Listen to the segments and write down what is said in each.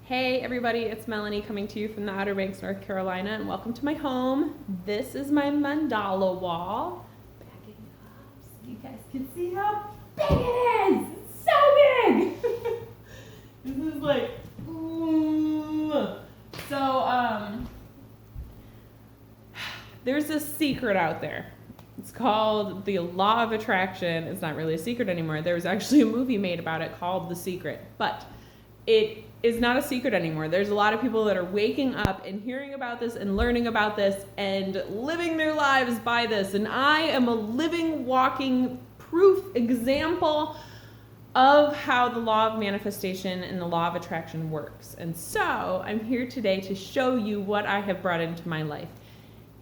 Hey everybody, it's Melanie coming to you from the Outer Banks, North Carolina, and welcome to my home. This is my mandala wall. Backing up so you guys can see how big it is! It's so big! This is like, ooh. So, there's this secret out there. It's called the Law of Attraction. It's not really a secret anymore. There was actually a movie made about it called The Secret, but it is not a secret anymore. There's a lot of people that are waking up and hearing about this and learning about this and living their lives by this. And I am a living, walking proof example of how the law of manifestation and the law of attraction works. And so I'm here today to show you what I have brought into my life.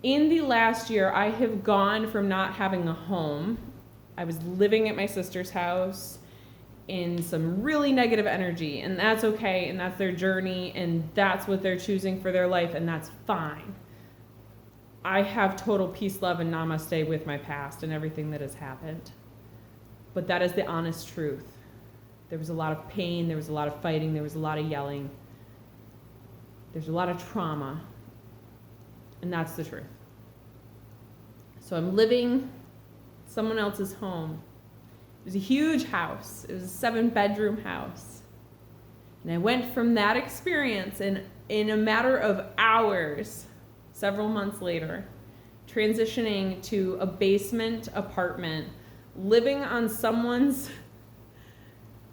In the last year, I have gone from not having a home. I was living at my sister's house in some really negative energy, and that's okay, and that's their journey, and that's what they're choosing for their life, and that's fine. I have total peace, love, and namaste with my past and everything that has happened. But that is the honest truth. There was a lot of pain, there was a lot of fighting, there was a lot of yelling. There's a lot of trauma, and that's the truth. So I'm living someone else's home. It was a huge house. It was a 7-bedroom house. And I went from that experience and in a matter of hours, several months later, transitioning to a basement apartment, living on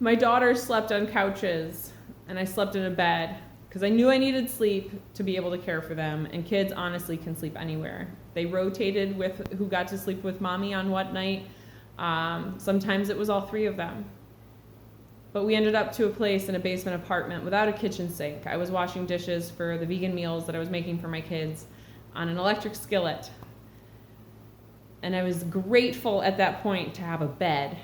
my daughter slept on couches and I slept in a bed because I knew I needed sleep to be able to care for them, and kids honestly can sleep anywhere. They rotated with who got to sleep with mommy on what night. Sometimes it was all 3 of them. But we ended up to a place in a basement apartment without a kitchen sink. I was washing dishes for the vegan meals that I was making for my kids on an electric skillet. And I was grateful at that point to have a bed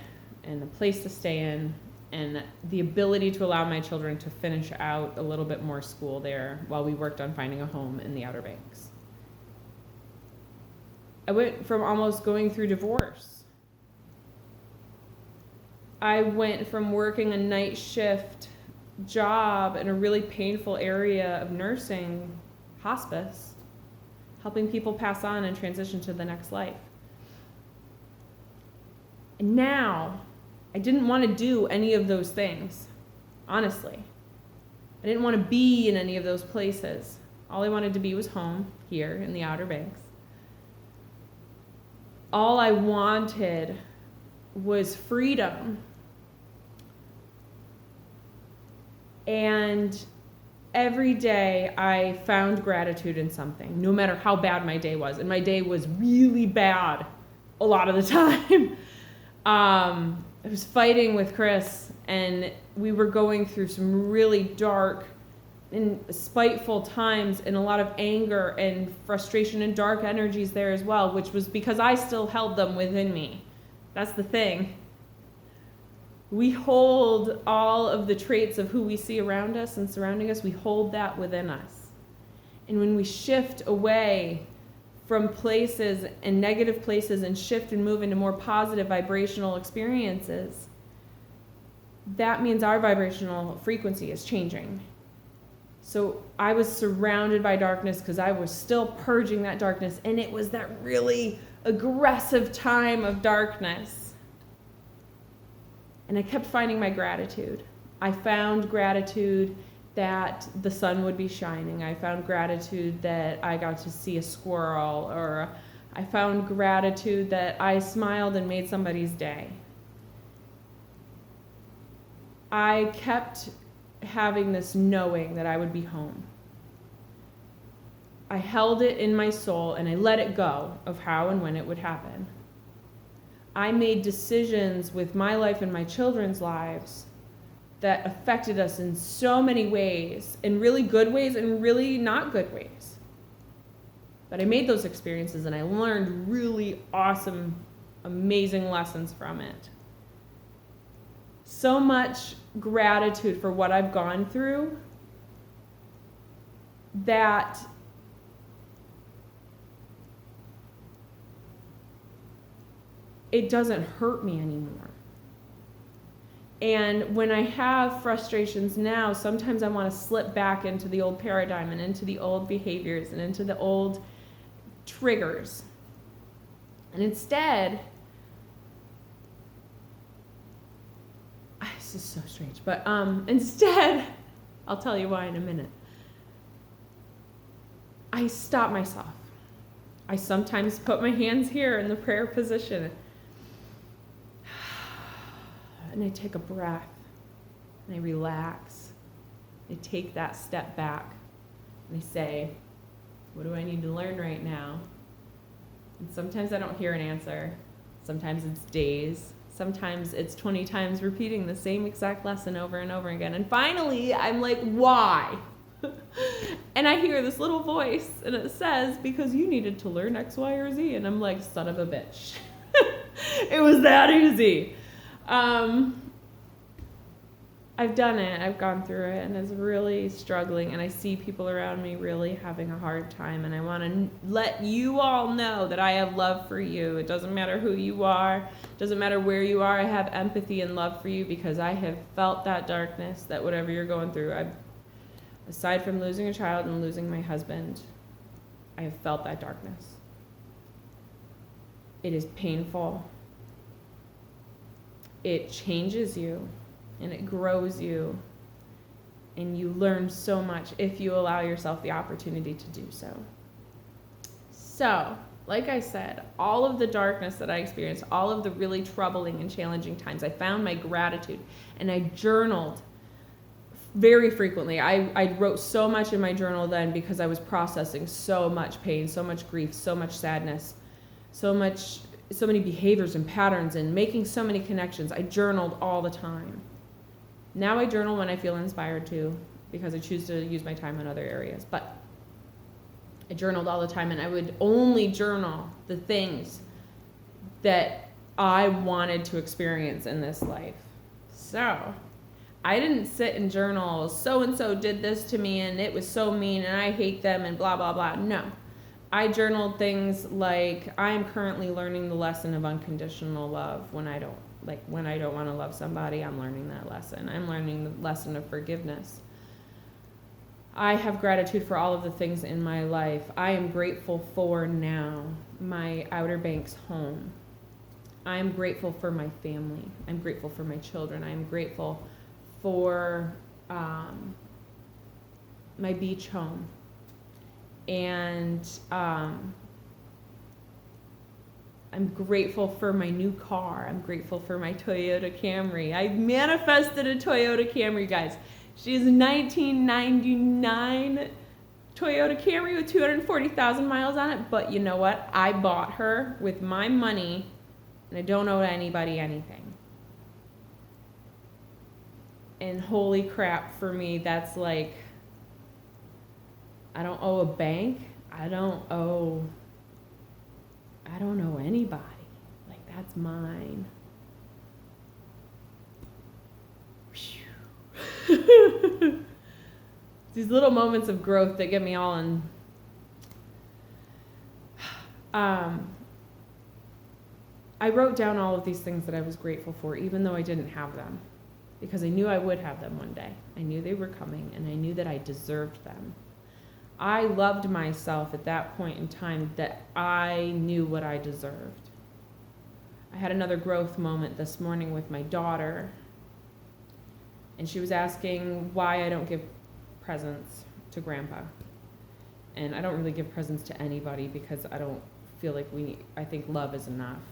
and a place to stay in and the ability to allow my children to finish out a little bit more school there while we worked on finding a home in the Outer Banks. I went from almost going through divorce. I went from working a night shift job in a really painful area of nursing, hospice, helping people pass on and transition to the next life. And now, I didn't want to do any of those things, honestly. I didn't want to be in any of those places. All I wanted to be was home, here in the Outer Banks. All I wanted was freedom. And every day I found gratitude in something, no matter how bad my day was. And my day was really bad a lot of the time. I was fighting with Chris, and we were going through some really dark and spiteful times, and a lot of anger and frustration and dark energies there as well, which was because I still held them within me. That's the thing. We hold all of the traits of who we see around us and surrounding us, we hold that within us. And when we shift away from places and negative places and shift and move into more positive vibrational experiences, that means our vibrational frequency is changing. So I was surrounded by darkness because I was still purging that darkness, and it was that really aggressive time of darkness. And I kept finding my gratitude. I found gratitude that the sun would be shining. I found gratitude that I got to see a squirrel, or I found gratitude that I smiled and made somebody's day. I kept having this knowing that I would be home. I held it in my soul and I let it go of how and when it would happen. I made decisions with my life and my children's lives that affected us in so many ways, in really good ways and really not good ways. But I made those experiences and I learned really awesome, amazing lessons from it. So much gratitude for what I've gone through that it doesn't hurt me anymore. And when I have frustrations now, sometimes I want to slip back into the old paradigm and into the old behaviors and into the old triggers. And instead, this is so strange, but instead, I'll tell you why in a minute. I stop myself. I sometimes put my hands here in the prayer position. And I take a breath. And I relax. I take that step back. And I say, what do I need to learn right now? And sometimes I don't hear an answer. Sometimes it's days. Sometimes it's 20 times repeating the same exact lesson over and over again. And finally, I'm like, why? And I hear this little voice, and it says, because you needed to learn X, Y, or Z. And I'm like, son of a bitch. It was that easy. I've done it. I've gone through it, and it's really struggling. And I see people around me really having a hard time. And I want to let you all know that I have love for you. It doesn't matter who you are. It doesn't matter where you are. I have empathy and love for you because I have felt that darkness, that whatever you're going through. Aside from losing a child and losing my husband, I have felt that darkness. It is painful. It changes you and it grows you, and you learn so much if you allow yourself the opportunity to do so. So, like I said, all of the darkness that I experienced, all of the really troubling and challenging times, I found my gratitude, and I journaled very frequently. I wrote so much in my journal then because I was processing so much pain, so much grief, so much sadness, so many behaviors and patterns, and making so many connections. I journaled all the time. Now I journal when I feel inspired to, because I choose to use my time in other areas. But I journaled all the time, and I would only journal the things that I wanted to experience in this life. So I didn't sit and journal, so-and-so did this to me, and it was so mean, and I hate them, and blah, blah, blah. No. I journaled things like, I am currently learning the lesson of unconditional love when I don't want to love somebody. I'm learning that lesson. I'm learning the lesson of forgiveness. I have gratitude for all of the things in my life. I am grateful for now my Outer Banks home. I am grateful for my family. I'm grateful for my children. I am grateful for my beach home. And I'm grateful for my new car. I'm grateful for my Toyota Camry. I manifested a Toyota Camry, guys. She is a 1999 Toyota Camry with 240,000 miles on it. But you know what? I bought her with my money, and I don't owe anybody anything. And holy crap, for me, that's like, I don't owe a bank. I don't owe anybody. Like, that's mine. These little moments of growth that get me all in. I wrote down all of these things that I was grateful for, even though I didn't have them, because I knew I would have them one day. I knew they were coming, and I knew that I deserved them. I loved myself at that point in time, that I knew what I deserved. I had another growth moment this morning with my daughter, and she was asking why I don't give presents to Grandpa. And I don't really give presents to anybody because I don't feel like I think love is enough.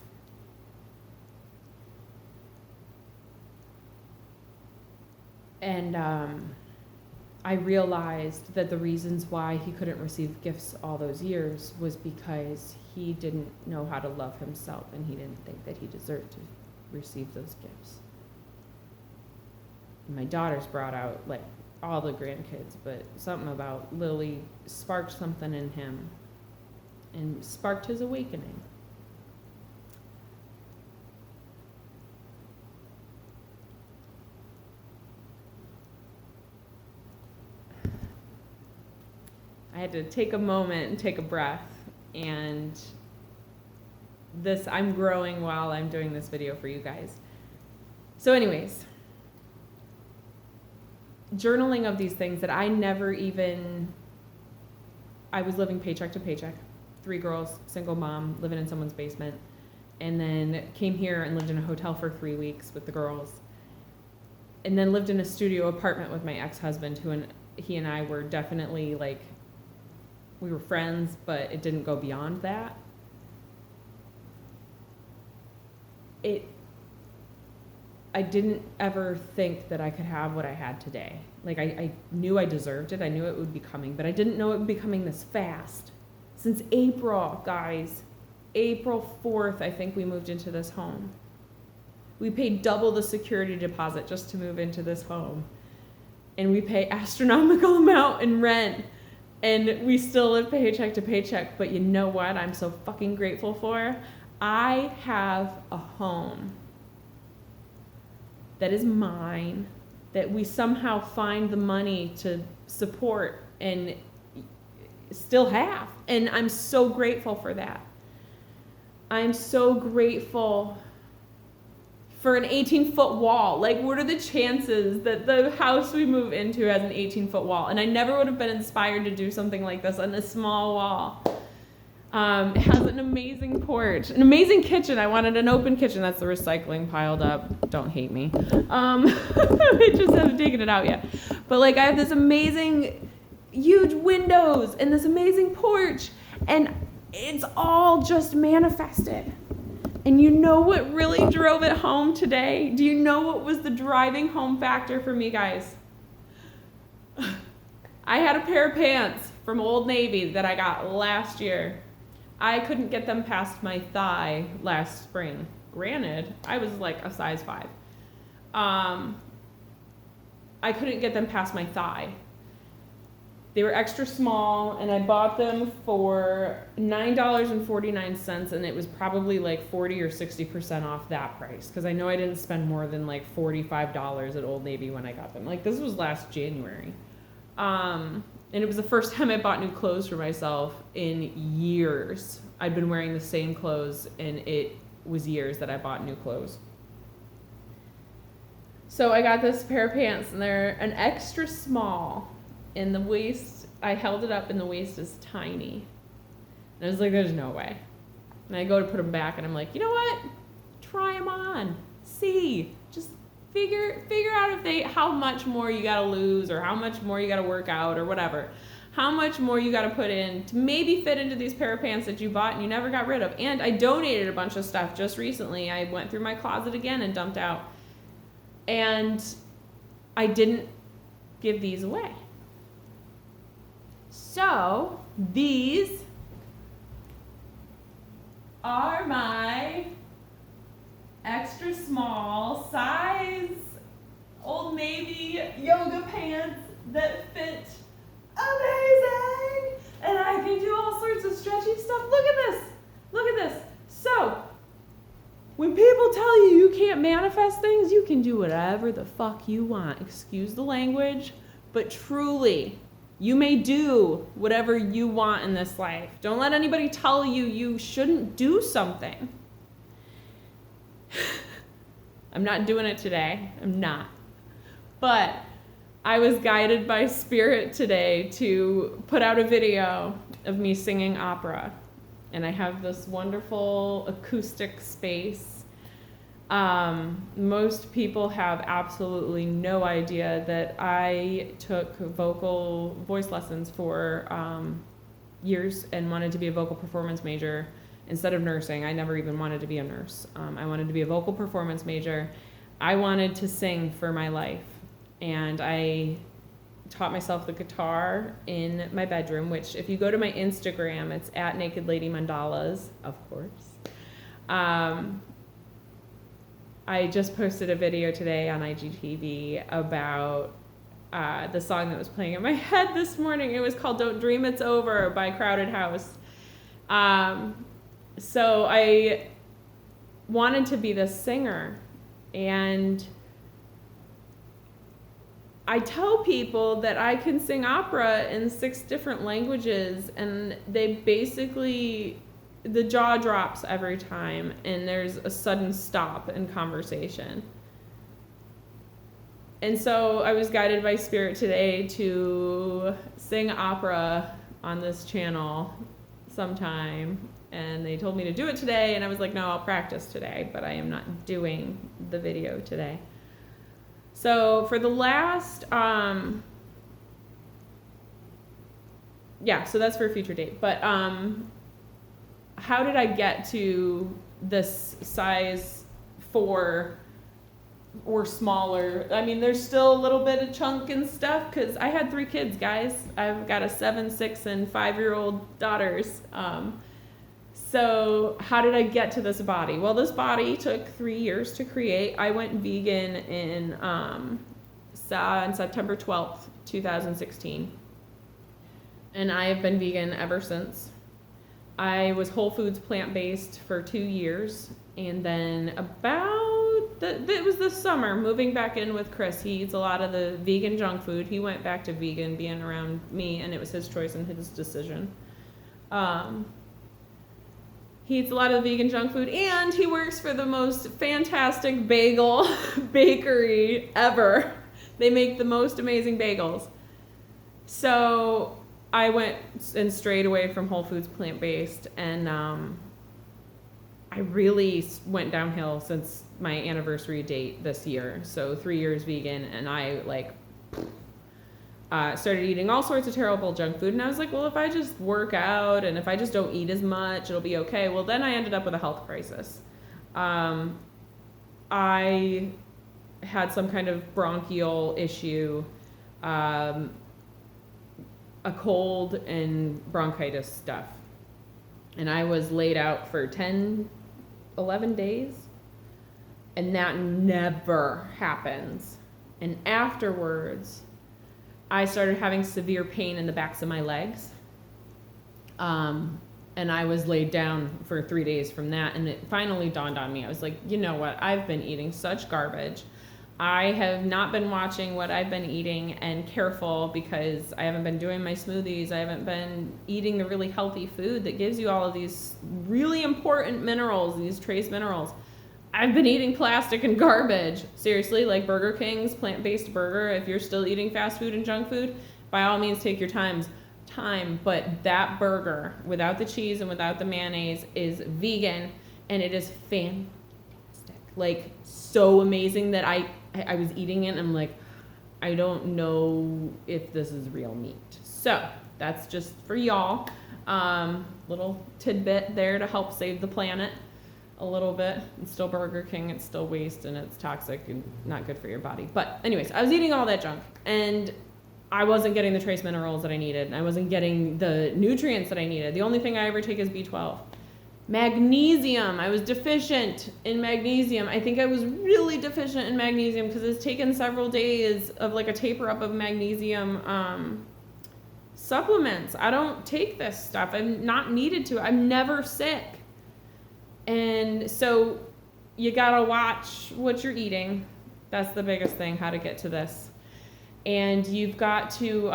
And I realized that the reasons why he couldn't receive gifts all those years was because he didn't know how to love himself, and he didn't think that he deserved to receive those gifts. And my daughter's brought out, like, all the grandkids, but something about Lily sparked something in him and sparked his awakening. I had to take a moment and take a breath, and I'm growing while I'm doing this video for you guys. So anyways, journaling of these things that I was living paycheck to paycheck. 3 girls, single mom, living in someone's basement. And then came here and lived in a hotel for 3 weeks with the girls. And then lived in a studio apartment with my ex-husband, he and I were definitely like, we were friends, but it didn't go beyond that. I didn't ever think that I could have what I had today. Like, I knew I deserved it. I knew it would be coming, but I didn't know it would be coming this fast. Since April, guys. April 4th, I think we moved into this home. We paid double the security deposit just to move into this home. And we pay astronomical amount in rent. And we still live paycheck to paycheck. But you know what I'm so fucking grateful for? I have a home that is mine, that we somehow find the money to support and still have. And I'm so grateful for that. I'm so grateful for an 18-foot wall. Like, what are the chances that the house we move into has an 18-foot wall? And I never would have been inspired to do something like this on a small wall. It has an amazing porch, an amazing kitchen. I wanted an open kitchen. That's the recycling piled up. Don't hate me. I just haven't taken it out yet. But like, I have this amazing, huge windows and this amazing porch, and it's all just manifested. And you know what really drove it home today? Do you know what was the driving home factor for me, guys? I had a pair of pants from Old Navy that I got last year. I couldn't get them past my thigh last spring. Granted, I was like a size 5. I couldn't get them past my thigh. They were extra small, and I bought them for $9.49, and it was probably like 40 or 60% off that price, because I know I didn't spend more than like $45 at Old Navy when I got them. Like, this was last January. And it was the first time I bought new clothes for myself in years. I'd been wearing the same clothes, and it was years that I bought new clothes. So I got this pair of pants, and they're an extra small. In the waist, I held it up, and the waist is tiny. And I was like, there's no way. And I go to put them back, and I'm like, you know what? Try them on. See. Just figure out how much more you gotta lose, or how much more you gotta work out, or whatever. How much more you gotta put in to maybe fit into these pair of pants that you bought and you never got rid of. And I donated a bunch of stuff just recently. I went through my closet again and dumped out. And I didn't give these away. So these are my extra small size Old Navy yoga pants that fit amazing, and I can do all sorts of stretchy stuff. Look at this. So when people tell you you can't manifest things, you can do whatever the fuck you want. Excuse the language, but truly, you may do whatever you want in this life. Don't let anybody tell you you shouldn't do something. I'm not doing it today. I'm not. But I was guided by Spirit today to put out a video of me singing opera. And I have this wonderful acoustic space. Most people have absolutely no idea that I took voice lessons for years and wanted to be a vocal performance major instead of nursing. I never even wanted to be a nurse. I wanted to be a vocal performance major. I wanted to sing for my life. And I taught myself the guitar in my bedroom, which if you go to my Instagram, it's at Naked Lady Mandalas, of course. I just posted a video today on IGTV about the song that was playing in my head this morning. It was called Don't Dream It's Over by Crowded House. So I wanted to be this singer, and I tell people that I can sing opera in 6 different languages, and they basically, the jaw drops every time, and there's a sudden stop in conversation. And so I was guided by Spirit today to sing opera on this channel sometime. And they told me to do it today, and I was like, no, I'll practice today, but I am not doing the video today. So for the last, so that's for a future date. But how did I get to this size 4 or smaller? I mean, there's still a little bit of chunk and stuff because I had 3 kids, guys. I've got a 7, 6, and 5-year-old daughters. So how did I get to this body? Well, this body took 3 years to create. I went vegan in on September 12th, 2016. And I have been vegan ever since. I was Whole Foods plant-based for 2 years. And then it was this summer, moving back in with Chris. He eats a lot of the vegan junk food. He went back to vegan being around me, and it was his choice and his decision. He eats a lot of vegan junk food, and he works for the most fantastic bagel bakery ever. They make the most amazing bagels. So I went and strayed away from Whole Foods plant-based, and I really went downhill since my anniversary date this year. So 3 years vegan, and I started eating all sorts of terrible junk food, and I was like, well, if I just work out and if I just don't eat as much, it'll be okay. Well, then I ended up with a health crisis. I had some kind of bronchial issue, a cold and bronchitis stuff, and I was laid out for 11 days, and that never happens. And afterwards, I started having severe pain in the backs of my legs. And I was laid down for 3 days from that. And it finally dawned on me. I was like, you know what? I've been eating such garbage. I have not been watching what I've been eating and careful because I haven't been doing my smoothies. I haven't been eating the really healthy food that gives you all of these really important minerals, these trace minerals. I've been eating plastic and garbage. Seriously, like Burger King's plant-based burger. If you're still eating fast food and junk food, by all means take your time. But that burger, without the cheese and without the mayonnaise, is vegan, and it is fantastic. Like, so amazing that I was eating it, and I'm like, I don't know if this is real meat. So that's just for y'all. Little tidbit there to help save the planet a little bit. It's still Burger King, it's still waste, and it's toxic and not good for your body. But anyways, I was eating all that junk, and I wasn't getting the trace minerals that I needed. I wasn't getting the nutrients that I needed. The only thing I ever take is B12. Magnesium. I was deficient in magnesium. I think I was really deficient in magnesium because it's taken several days of like a taper up of magnesium supplements. I don't take this stuff. I'm not needed to. I'm never sick. And so you gotta watch what you're eating. That's the biggest thing, how to get to this. And you've got to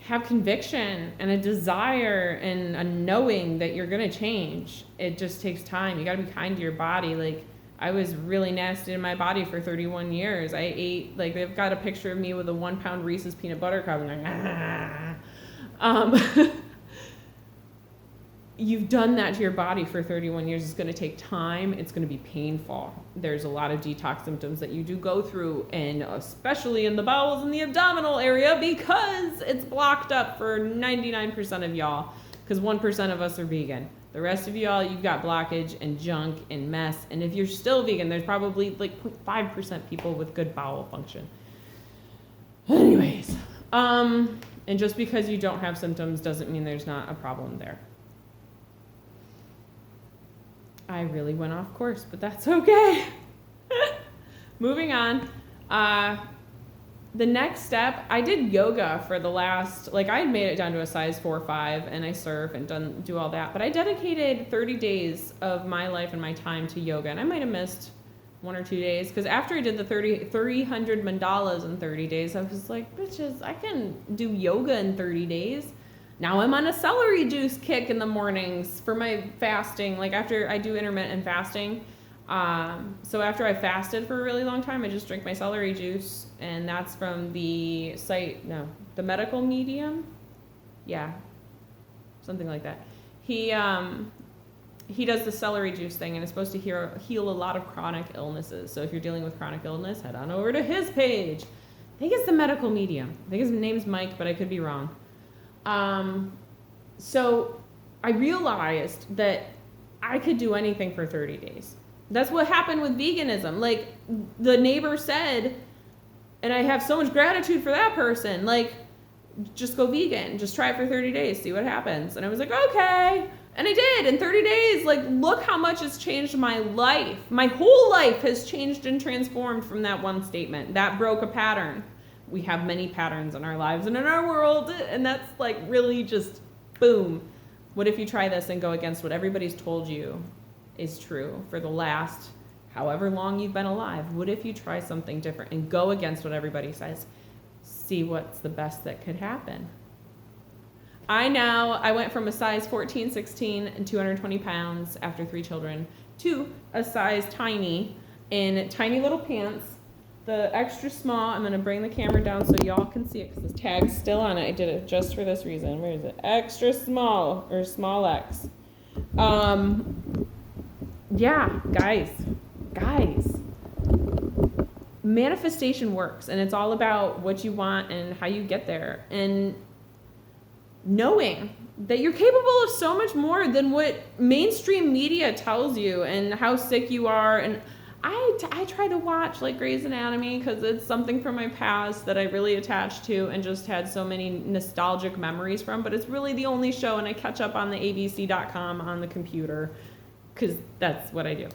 have conviction and a desire and a knowing that you're gonna change. It just takes time. You gotta be kind to your body. Like, I was really nasty in my body for 31 years. I ate, like, they've got a picture of me with a 1 pound Reese's peanut butter cup, and I'm like, You've done that to your body for 31 years. It's going to take time. It's going to be painful. There's a lot of detox symptoms that you do go through, and especially in the bowels and the abdominal area, because it's blocked up for 99% of y'all, because 1% of us are vegan. The rest of y'all, you've got blockage and junk and mess. And if you're still vegan, there's probably like 0.5% people with good bowel function. Anyways, and just because you don't have symptoms doesn't mean there's not a problem there. I really went off course, but that's okay. Moving on. The next step, I did yoga for the last, like, I had made it down to a size 4 or 5, and I surf and do all that, but I dedicated 30 days of my life and my time to yoga, and I might have missed 1 or 2 days, because after I did the 300 mandalas in 30 days, I was like, bitches, I can do yoga in 30 days. Now I'm on a celery juice kick in the mornings for my fasting. Like, after I do intermittent fasting, So after I fasted for a really long time, I just drink my celery juice, and that's from the the medical medium. Yeah, something like that. He does the celery juice thing, and it's supposed to heal a lot of chronic illnesses. So if you're dealing with chronic illness, head on over to his page. I think it's the medical medium. I think his name's Mike, but I could be wrong. So I realized that I could do anything for 30 days. That's what happened with veganism. Like, the neighbor said, and I have so much gratitude for that person, like, just go vegan. Just try it for 30 days, see what happens. And I was like, okay. And I did. In 30 days, like, look how much it's changed my life. My whole life has changed and transformed from that one statement. That broke a pattern. We have many patterns in our lives and in our world, and that's, like, really just, boom. What if you try this and go against what everybody's told you is true for the last however long you've been alive? What if you try something different and go against what everybody says? See what's the best that could happen. I went from a size 14, 16, and 220 pounds after 3 children to a size tiny in tiny little pants. The extra small, I'm going to bring the camera down so y'all can see it because the tag's still on it. I did it just for this reason. Where is it? Extra small, or small X. Yeah, guys, manifestation works, and it's all about what you want and how you get there, and knowing that you're capable of so much more than what mainstream media tells you and how sick you are. And I try to watch like Grey's Anatomy because it's something from my past that I really attached to and just had so many nostalgic memories from, but it's really the only show, and I catch up on the abc.com on the computer because that's what I do.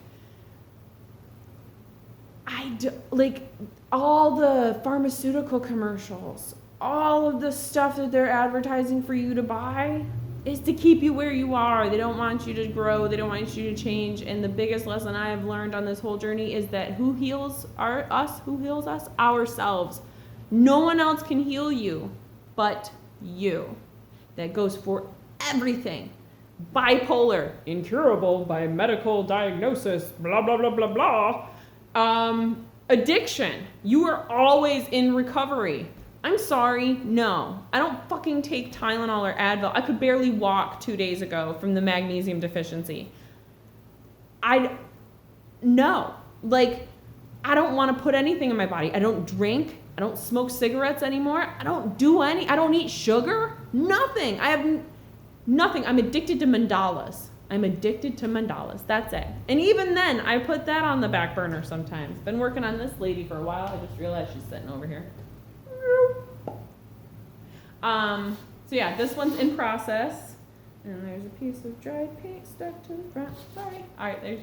Like, all the pharmaceutical commercials, all of the stuff that they're advertising for you to buy is to keep you where you are. They don't want you to grow. They don't want you to change. And the biggest lesson I have learned on this whole journey is that who heals us? Who heals us? Ourselves. No one else can heal you but you. That goes for everything. Bipolar, incurable by medical diagnosis, blah, blah, blah, blah, blah. Addiction, you are always in recovery. I'm sorry, no. I don't fucking take Tylenol or Advil. I could barely walk 2 days ago from the magnesium deficiency. No. Like, I don't want to put anything in my body. I don't drink. I don't smoke cigarettes anymore. I don't eat sugar. Nothing. I have nothing. I'm addicted to mandalas. That's it. And even then, I put that on the back burner sometimes. Been working on this lady for a while. I just realized she's sitting over here. So yeah, this one's in process. And there's a piece of dried paint stuck to the front. Sorry. All right, there's